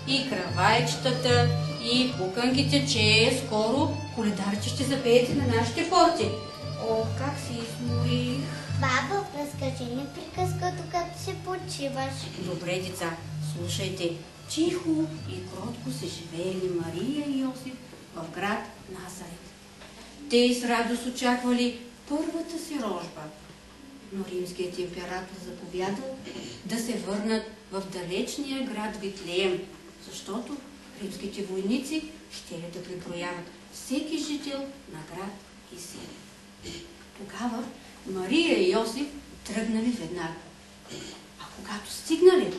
И кравайчетата, и пуканките, че скоро коледарче ще запеете на нашите порти. О, как си изморих! Бабо, разкажи ни приказка, докато се почиваш. Добре, деца, слушайте. Тихо и кротко се живеели Мария и Йосиф в град Назарет. Те с радост очаквали първата си рожба, но римският император заповядал да се върнат в далечния град Витлеем, защото римските войници щели да преброяват всеки жител на град и село. Тогава Мария и Йосиф тръгнали веднага. А когато стигнали,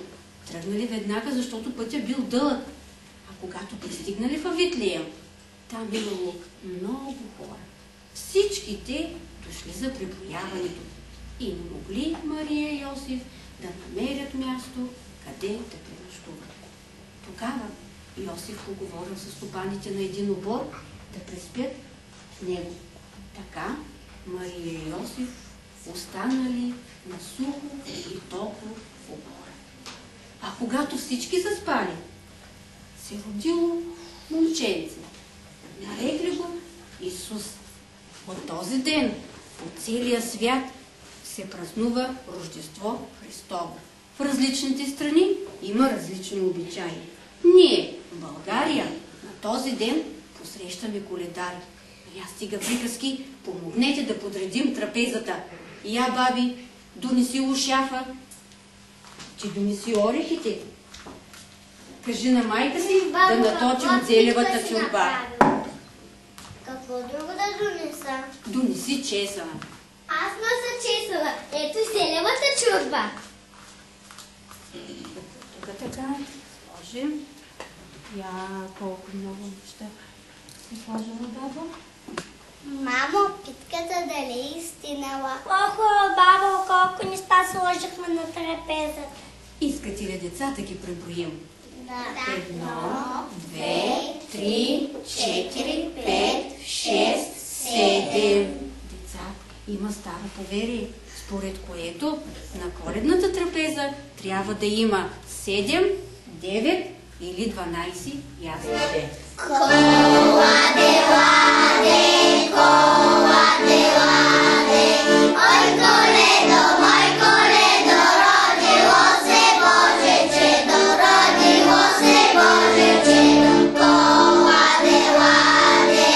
тръгнали веднага, защото пътя бил дълъг. А когато пристигнали в Витлеем, там имало много хора. Всички те дошли за преброяването и не могли Мария и Йосиф да намерят място, къде да пренощуват. Тогава Йосиф поговорил с стопаните на един обор да преспят в него. Така Мария и Йосиф останали на сухо и топло в обора. А когато всички заспали, се родило момченце. нарекли го Исус. От този ден по целия свят се празнува Рождество Христово. В различните страни има различни обичаи. Ние в България на този ден посрещаме Коледари. Я стига приказки, помогнете да подредим трапезата. Я, баби, донеси ушафа, ти донеси орехите. Кажи на майка си да наточи от зелевата чорба. Какво друго да донеса? Донеси чесъна. Аз нося чесъна. Ето зелевата чорба. Тук така, сложим. Я, колко много неща си сложила, баба. Мамо, питката дали е истинала? Охо, бабо, колко неща сложихме на трапезата. Искате ли децата ги преброим? Да. 1, 2, 3, 4, 5, 6, 7. Деца, има старо поверие, според което на коледната трапеза трябва да има 7, 9 или 12 ядки. Коладе, ладе, коладе, ладе, ой коледо, родило се Божечедо, родило се Божечедо. Коладе, ладе,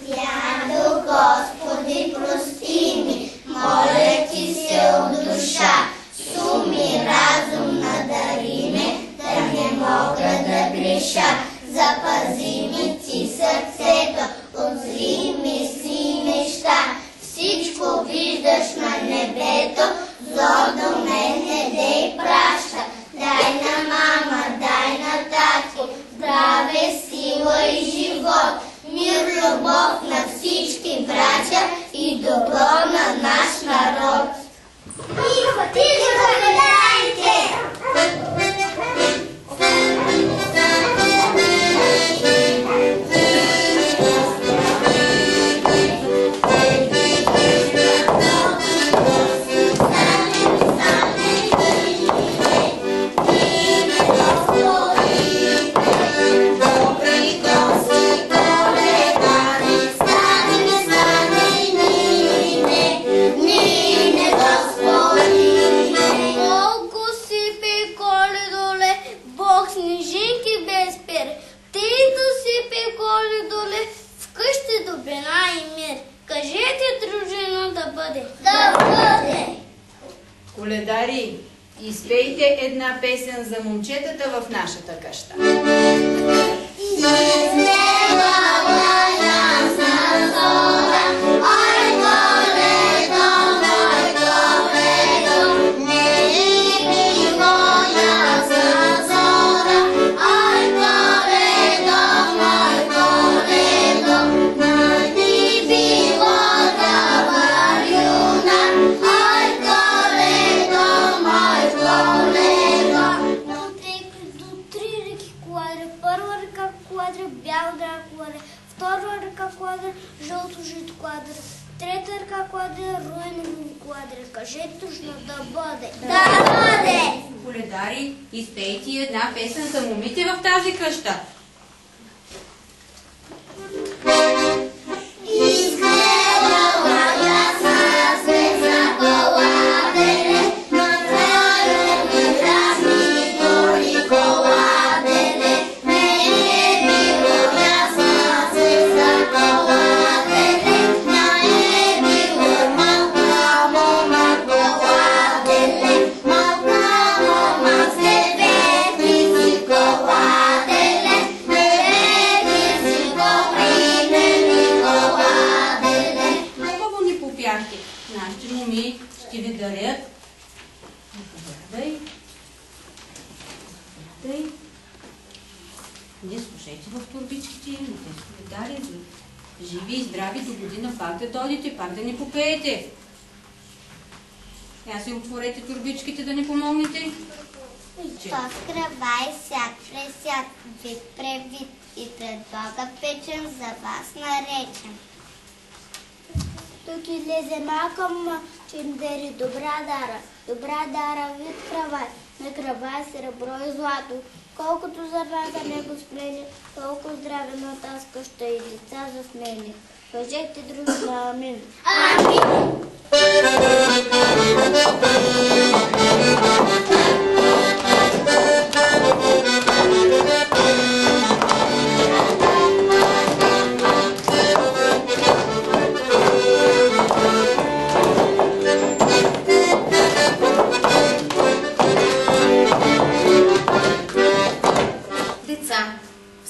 дядо Господи, прости ми, моля ти се от душа, суми разум надари ме, да не мога да греша. Запази ми ти сърцето от зли мисли и неща. Всичко виждаш на небето, зло до мен не дей праща. Дай на мама, дай на татко, здраве, сила и живот, мир, любов на всички братя и добро на наш народ. Тихо, тихо, загледайте! Коледари, изпейте една песен за момчетата в нашата къща. Жълто жито квадра, трета ръка квадра, руйнови квадра. Кажете точно да бъде. Да бъде! Коледари, изпейте една песен за момите в тази къща. Нашите моми ще ви дарят. Заповядай. Не слушайте в турбичките, не те Коледари. Живи и здрави до година пак да дойдете, пак да ни попеете. Я си отворете турбичките да ни помогнете. Поскръбай свят през свят, вид превид и пред Бога печен, за вас наречен. Тук излезе малка ма, че им дари добра дара вид кравай, на кравай сребро и злато, Колкото зърна за него сменя, толкова здраве на тази къща и деца за сменя. Кажете дружно амин. Амин!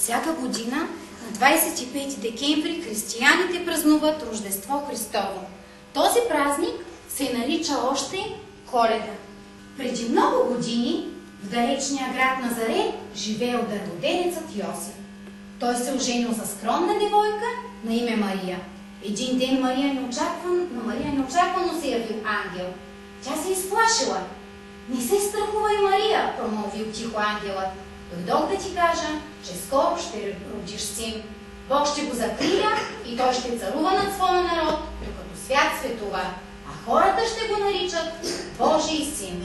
Всяка година на 25 декември християните празнуват Рождество Христово. Този празник се нарича още Коледа. Преди много години в далечния град Назарет живеел дърводелецът Йосиф. Той се оженил за скромна девойка на име Мария. Един ден на Мария неочаквано се явил ангел. Тя се изплашила. Не се страхувай, Мария, промълвил тихо ангелът. Дойдох да ти кажа, че скоро ще родиш син. Бог ще го закриля и той ще царува над своя народ, докато свят светува, а хората ще го наричат Божий син.